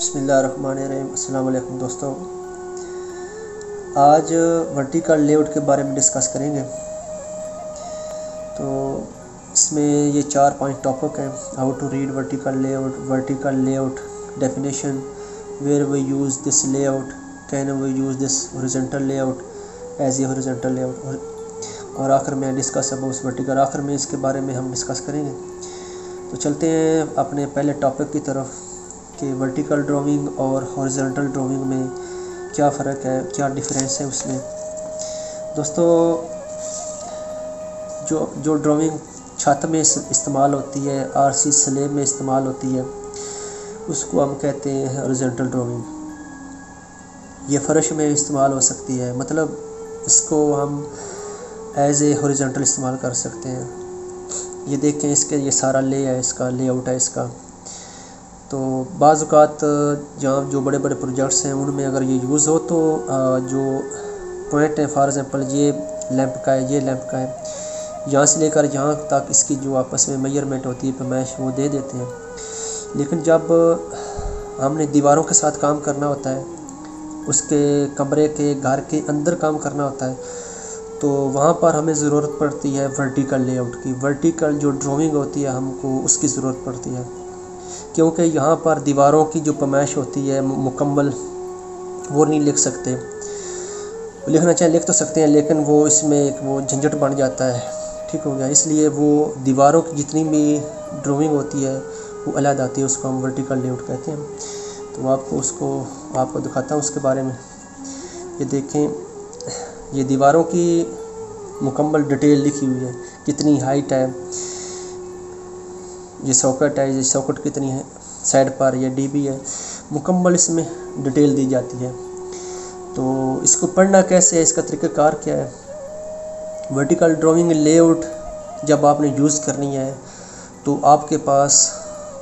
बिस्मिल्लाहिर्रहमानिर्रहीम। अस्सलाम वालेकुम दोस्तों, आज वर्टिकल लेआउट के बारे में डिस्कस करेंगे। तो इसमें ये 4-5 टॉपिक हैं। How to read vertical layout definition, where we use this layout, can we use this horizontal layout as a horizontal layout, और आखिर में डिस्कस अबाउट वर्टिकल। आखिर में इसके बारे में हम डिस्कस करेंगे। तो चलते हैं अपने पहले टॉपिक की तरफ कि वर्टिकल ड्राइंग और हॉरिजॉन्टल ड्राइंग में क्या फ़र्क है, क्या डिफरेंस है उसमें। दोस्तों, जो ड्राइंग छत में इस्तेमाल होती है, आरसी स्लैब में इस्तेमाल होती है, उसको हम कहते हैं हॉरिजॉन्टल ड्राइंग। ये फर्श में इस्तेमाल हो सकती है, मतलब इसको हम एज ए हॉरिजॉन्टल इस्तेमाल कर सकते हैं। ये देखें, इसके ये सारा इसका लेआउट है इसका। तो बाज़ औक़ात जहाँ जो बड़े बड़े प्रोजेक्ट्स हैं उनमें अगर ये यूज़ हो तो जो पॉइंट है, फॉर एग्ज़ाम्पल ये लैंप का है, ये लैंप का है, यहाँ से लेकर यहाँ तक इसकी जो आपस में मेजरमेंट होती है, पैमाइश, वो दे देते हैं। लेकिन जब हमने दीवारों के साथ काम करना होता है, उसके कमरे के घर के अंदर काम करना होता है, तो वहाँ पर हमें ज़रूरत पड़ती है वर्टिकल लेआउट की। वर्टिकल जो ड्राइंग होती है हमको उसकी ज़रूरत पड़ती है, क्योंकि यहाँ पर दीवारों की जो पैमाइश होती है मुकम्मल वो नहीं लिख सकते। लिखना चाहे लिख तो सकते हैं, लेकिन वो इसमें एक वो झंझट बन जाता है। ठीक हो गया। इसलिए वो दीवारों की जितनी भी ड्राइंग होती है वो अलग आती है, उसको हम वर्टिकल लेआउट कहते हैं। तो आपको दिखाता हूँ उसके बारे में। ये देखें, ये दीवारों की मुकम्मल डिटेल लिखी हुई है, कितनी हाइट है, ये सॉकेट है, ये सॉकेट कितनी है साइड पर, ये डीबी है, मुकम्मल इसमें डिटेल दी जाती है। तो इसको पढ़ना कैसे है, इसका तरीक़ाकार क्या है। वर्टिकल ड्राइंग लेआउट जब आपने यूज़ करनी है तो आपके पास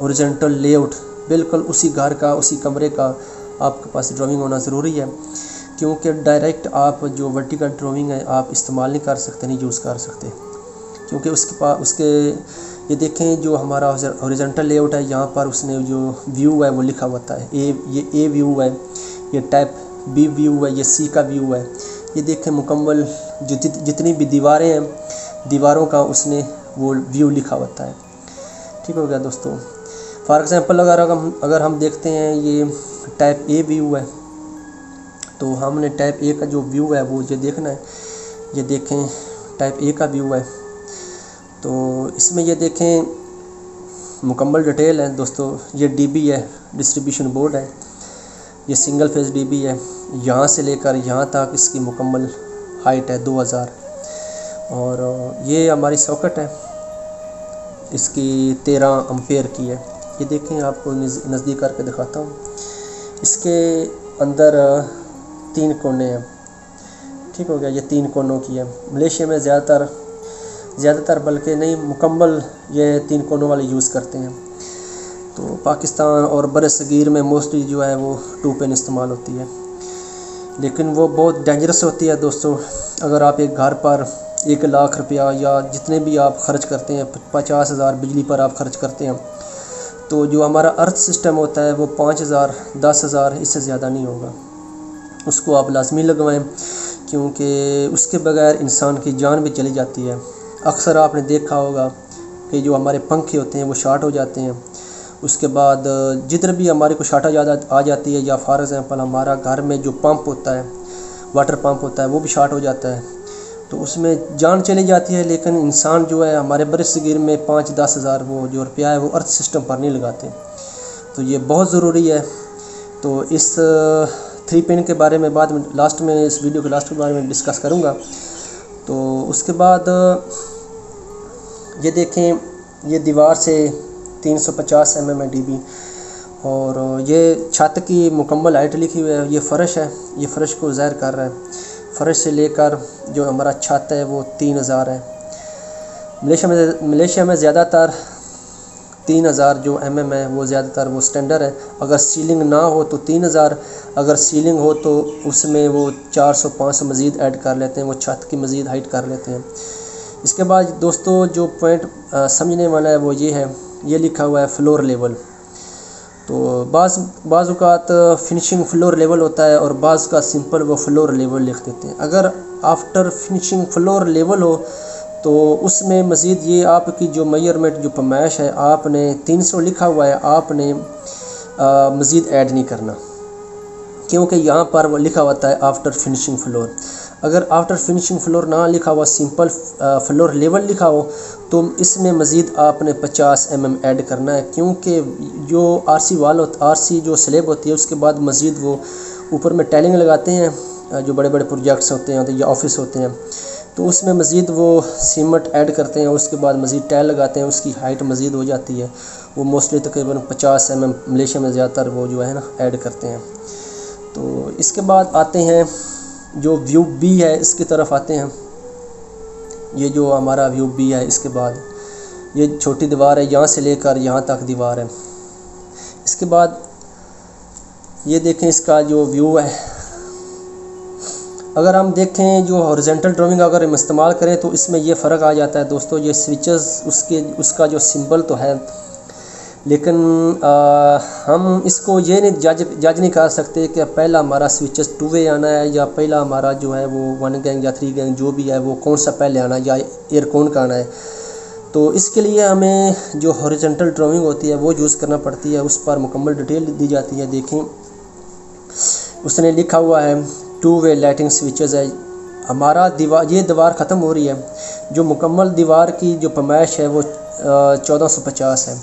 हॉरिजॉन्टल लेआउट बिल्कुल उसी घर का, उसी कमरे का आपके पास ड्राइंग होना ज़रूरी है, क्योंकि डायरेक्ट आप जो वर्टिकल ड्राइंग है आप इस्तेमाल नहीं कर सकते, नहीं यूज़ कर सकते, क्योंकि उसके ये देखें, जो हमारा हॉरिजॉन्टल लेआउट है, यहाँ पर उसने जो व्यू है वो लिखा होता है। ये ए व्यू है, ये टाइप बी व्यू है, ये सी का व्यू है। ये देखें, मुकम्मल जितनी भी दीवारें हैं, दीवारों का उसने वो व्यू लिखा होता है। ठीक हो गया दोस्तों। फॉर एग्ज़ाम्पल अगर हम देखते हैं, ये टाइप ए व्यू है, तो हमने टाइप ए का जो व्यू है वो ये देखना है। ये देखें, टाइप ए का व्यू है, तो इसमें ये देखें मुकम्मल डिटेल है दोस्तों। ये डीबी है, डिस्ट्रीब्यूशन बोर्ड है, ये सिंगल फेज डीबी है, यहाँ से लेकर यहाँ तक इसकी मुकम्मल हाइट है 2000। और ये हमारी सॉकेट है, इसकी 13 एम्पेयर की है। ये देखें, आपको नज़दीक करके दिखाता हूँ। इसके अंदर 3 कोने हैं। ठीक हो गया। ये 3 कोनों की है। मलेशिया में ज़्यादातर बल्कि नहीं, मुकम्मल ये 3 कोनों वाले यूज़ करते हैं। तो पाकिस्तान और बरसगीर में मोस्टली जो है वो 2 पेन इस्तेमाल होती है, लेकिन वो बहुत डेंजरस होती है दोस्तों। अगर आप एक घर पर 1 लाख रुपया या जितने भी आप ख़र्च करते हैं, 50,000 बिजली पर आप ख़र्च करते हैं, तो जो हमारा अर्थ सिस्टम होता है वो 5,000 10,000 इससे ज़्यादा नहीं होगा। उसको आप लाजमी लगवाएं, क्योंकि उसके बगैर इंसान की जान भी चली जाती है। अक्सर आपने देखा होगा कि जो हमारे पंखे होते हैं वो शॉर्ट हो जाते हैं। उसके बाद जिधर भी हमारे को शॉर्ट आ जाती है, या फॉर एग्ज़ाम्पल हमारा घर में जो पंप होता है, वाटर पंप होता है, वो भी शॉर्ट हो जाता है, तो उसमें जान चली जाती है। लेकिन इंसान जो है, हमारे बरसगीर में 5-10 हज़ार वो जो रुपया है वो अर्थ सिस्टम पर नहीं लगाते। तो ये बहुत ज़रूरी है। तो इस 3 पिन के बारे में बाद में लास्ट में, इस वीडियो के लास्ट के बारे में डिस्कस करूँगा। तो उसके बाद ये देखें, ये दीवार से 350 mm है डीबी, और ये छत की मुकम्मल हाइट लिखी हुई है। ये फ़र्श है, ये फ़र्श को ज़ाहिर कर रहा है। फ़र्श से लेकर जो हमारा छत है वो 3000 है। मलेशिया में ज़्यादातर 3000 जो mm है वो ज़्यादातर वो स्टैंडर्ड है। अगर सीलिंग ना हो तो 3000, अगर सीलिंग हो तो उसमें वो 400-500 मज़ीद ऐड कर लेते हैं, वो छत की मज़ीद हाइट कर लेते हैं। इसके बाद दोस्तों जो पॉइंट समझने वाला है वो ये है, ये लिखा हुआ है फ्लोर लेवल। तो बाज़ औक़ात फिनिशिंग फ्लोर लेवल होता है और बाज़ का सिंपल वो फ्लोर लेवल लिख देते हैं। अगर आफ्टर फिनिशिंग फ्लोर लेवल हो तो उसमें मज़ीद ये आपकी जो मेजरमेंट जो पैमाइश है आपने 300 लिखा हुआ है, आपने मज़ीद ऐड नहीं करना, क्योंकि यहाँ पर वो लिखा होता है आफ्टर फिनिशिंग फ्लोर। अगर आफ्टर फिनिशिंग फ्लोर ना लिखा हुआ, सिंपल फ्लोर लेवल लिखा हो, तो इसमें मज़ीद आपने 50 mm ऐड करना है, क्योंकि जो आरसी वाल आरसी जो स्लेब होती है उसके बाद मज़ीद वो ऊपर में टाइलिंग लगाते हैं, जो बड़े बड़े प्रोजेक्ट्स होते हैं या ऑफिस होते हैं, तो उसमें मज़ीद वो सीमेंट ऐड करते हैं, उसके बाद मज़ीद टाइल लगाते हैं, उसकी हाइट मज़ीद हो जाती है। वो मोस्टली तकरीबन 50 mm मलेशिया में ज़्यादातर वो जो है ना ऐड करते हैं। तो इसके बाद आते हैं जो व्यू बी है, इसकी तरफ आते हैं। ये जो हमारा व्यू बी है, इसके बाद ये छोटी दीवार है, यहाँ से लेकर यहाँ तक दीवार है। इसके बाद ये देखें इसका जो व्यू है, अगर हम देखें जो हॉरिजॉन्टल ड्राइंग अगर हम इस्तेमाल करें तो इसमें ये फ़र्क आ जाता है दोस्तों। ये स्विचेस उसका जो सिंबल तो है, लेकिन हम इसको ये नहीं जज नहीं कर सकते कि पहला हमारा स्विचेस 2 वे आना है या पहला हमारा जो है वो 1 गैंग या 3 गैंग जो भी है वो कौन सा पहले आना है या एयर कौन का आना है। तो इसके लिए हमें जो हॉरिजॉन्टल ड्राइंग होती है वो यूज़ करना पड़ती है, उस पर मुकम्मल डिटेल दी जाती है। देखें उसने लिखा हुआ है 2 वे लाइटिंग स्विचेस है। हमारा ये दीवार ख़त्म हो रही है, जो मुकम्मल दीवार की जो पैमाइश है वो 1450 है।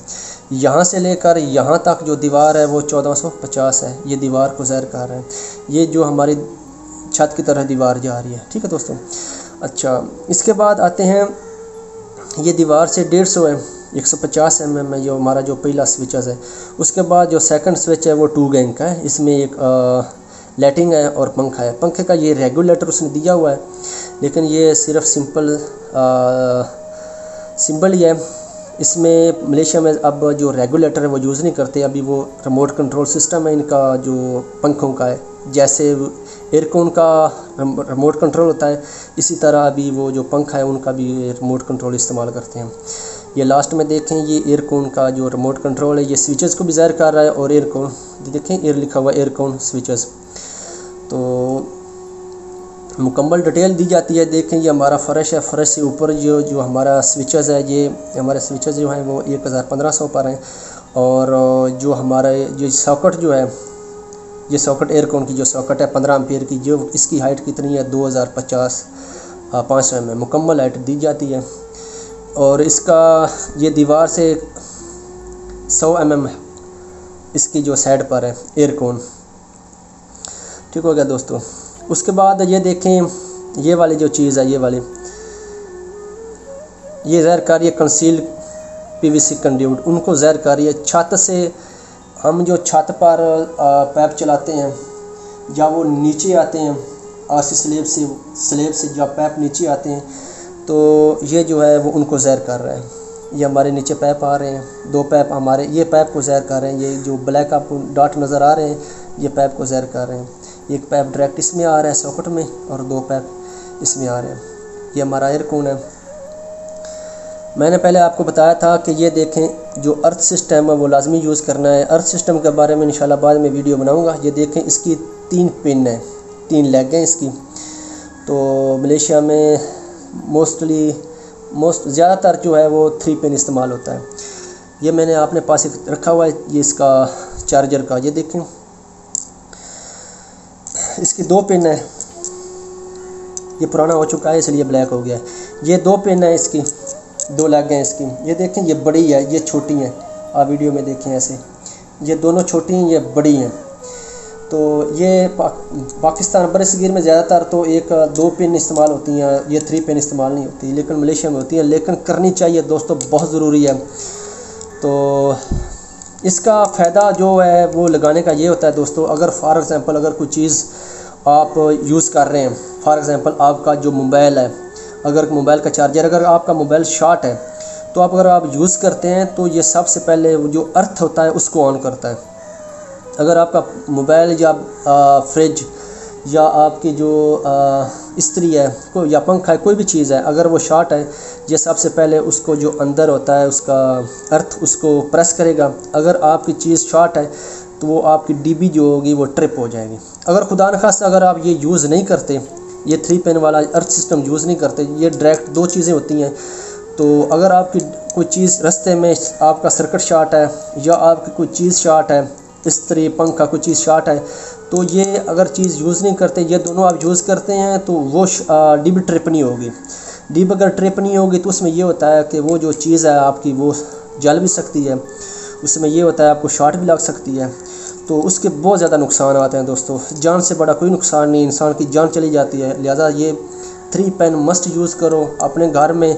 यहाँ से लेकर यहाँ तक जो दीवार है वो 1450 है। ये दीवार को ज़ाहिर कर रहे हैं, ये जो हमारी छत की तरह दीवार जा रही है। ठीक है दोस्तों। अच्छा, इसके बाद आते हैं, ये दीवार से 150 है, 150 mm है जो हमारा जो पहला स्विचेस है। उसके बाद जो सेकंड स्विच है वो 2 गैंग का है, इसमें एक लाइटिंग है और पंखा है। पंखे का ये रेगुलेटर उसने दिया हुआ है, लेकिन ये सिर्फ सिंपल ही है। इसमें मलेशिया में अब जो रेगुलेटर है वो यूज़ नहीं करते, अभी वो रिमोट कंट्रोल सिस्टम है इनका जो पंखों का है। जैसे एयरकॉन का रिमोट कंट्रोल होता है, इसी तरह अभी वो जो पंखा है उनका भी रिमोट कंट्रोल इस्तेमाल करते हैं। ये लास्ट में देखें, ये एयरकॉन का जो रिमोट कंट्रोल है ये स्विचेस को भी ज़ाहिर कर रहा है, और एयरकॉन देखें एयर लिखा हुआ एयरकॉन स्विचेस। तो मुकम्मल डिटेल दी जाती है। देखें ये हमारा फ़र्श है, फ़र्श से ऊपर जो हमारा स्विचेस है, ये हमारे स्विचेस जो हैं वो 1500 पर हैं, और जो हमारा जो सॉकेट जो है, ये सॉकेट एयरकॉन की जो सॉकेट है 15 एम्पीयर की, जो इसकी हाइट कितनी है 2050 500 mm मुकम्मल हाइट दी जाती है। और इसका ये दीवार से 100 mm इसकी जो साइड पर है एयरकॉन। ठीक हो गया दोस्तों। उसके बाद ये देखें, ये वाली जो चीज़ है, ये वाली ये ज़ाहिर कर रही है कंसील पीवीसी कंड्यूट, उनको ज़ाहिर कर रही है। छत से हम जो छत पर पाइप चलाते हैं, जब वो नीचे आते हैं आरसी स्लेब से जब पाइप नीचे आते हैं, तो ये जो है वो उनको ज़ाहिर कर रहा है। ये हमारे नीचे पाइप आ रहे हैं, 2 पाइप हमारे ये पाइप को ज़ाहिर कर रहे हैं। ये जो ब्लैक आपको डॉट नज़र आ रहे हैं, ये पाइप को ज़ाहिर कर रहे हैं। एक पाइप डायरेक्ट इसमें आ रहा है सॉकेट में, और 2 पाइप इसमें आ रहे हैं। ये हमारा एयरकॉन है। मैंने पहले आपको बताया था कि ये देखें जो अर्थ सिस्टम है वो लाजमी यूज़ करना है। अर्थ सिस्टम के बारे में इंशाल्लाह बाद में वीडियो बनाऊंगा। ये देखें इसकी 3 पिन है, 3 लेग हैं इसकी। तो मलेशिया में ज़्यादातर जो है वो 3 पिन इस्तेमाल होता है। ये मैंने आपने पास रखा हुआ है, ये इसका चार्जर का। ये देखें इसकी 2 पिन है, ये पुराना हो चुका है इसलिए ब्लैक हो गया है। ये 2 पिन है इसकी, 2 लेग हैं इसकी। ये देखें ये बड़ी है, ये छोटी है। आप वीडियो में देखें ऐसे, ये दोनों छोटी हैं, ये बड़ी हैं। तो ये पाकिस्तान बरसगीर में ज़्यादातर तो 1-2 पिन इस्तेमाल होती हैं, ये 3 पिन इस्तेमाल नहीं होती, लेकिन मलेशिया में होती हैं। लेकिन करनी चाहिए दोस्तों, बहुत ज़रूरी है। तो इसका फ़ायदा जो है वो लगाने का ये होता है दोस्तों, अगर फॉर एग्ज़ाम्पल अगर कोई चीज़ आप यूज़ कर रहे हैं, फॉर एग्ज़ाम्पल आपका जो मोबाइल है, अगर मोबाइल का चार्जर, अगर आपका मोबाइल शॉर्ट है, तो अगर आप यूज़ करते हैं तो ये सबसे पहले जो अर्थ होता है उसको ऑन करता है। अगर आपका मोबाइल या फ्रिज या आपकी जो इस्त्री है कोई या पंखा है, कोई भी चीज़ है, अगर वो शॉर्ट है, ये सबसे पहले उसको जो अंदर होता है उसका अर्थ उसको प्रेस करेगा। अगर आपकी चीज़ शॉर्ट है तो वो आपकी डीबी जो होगी वो ट्रिप हो जाएगी। अगर खुदा न खास्ता अगर आप ये यूज़ नहीं करते, ये 3 पिन वाला अर्थ सिस्टम यूज़ नहीं करते, ये डायरेक्ट 2 चीज़ें होती हैं। तो अगर आपकी कोई चीज़ रास्ते में आपका सर्किट शॉर्ट है या आपकी कोई चीज़ शॉर्ट है, इस्त्री पंखा कोई चीज़ शॉर्ट है, तो ये अगर चीज़ यूज़ नहीं करते, ये दोनों आप यूज़ करते हैं तो वो डीबी ट्रिप नहीं होगी। डीबी अगर ट्रिप नहीं होगी तो उसमें ये होता है कि वो जो चीज़ है आपकी वो जल भी सकती है, उसमें ये होता है आपको शॉर्ट भी लग सकती है। तो उसके बहुत ज़्यादा नुकसान आते हैं दोस्तों। जान से बड़ा कोई नुकसान नहीं, इंसान की जान चली जाती है। लिहाजा ये 3 पिन मस्ट यूज़ करो अपने घर में।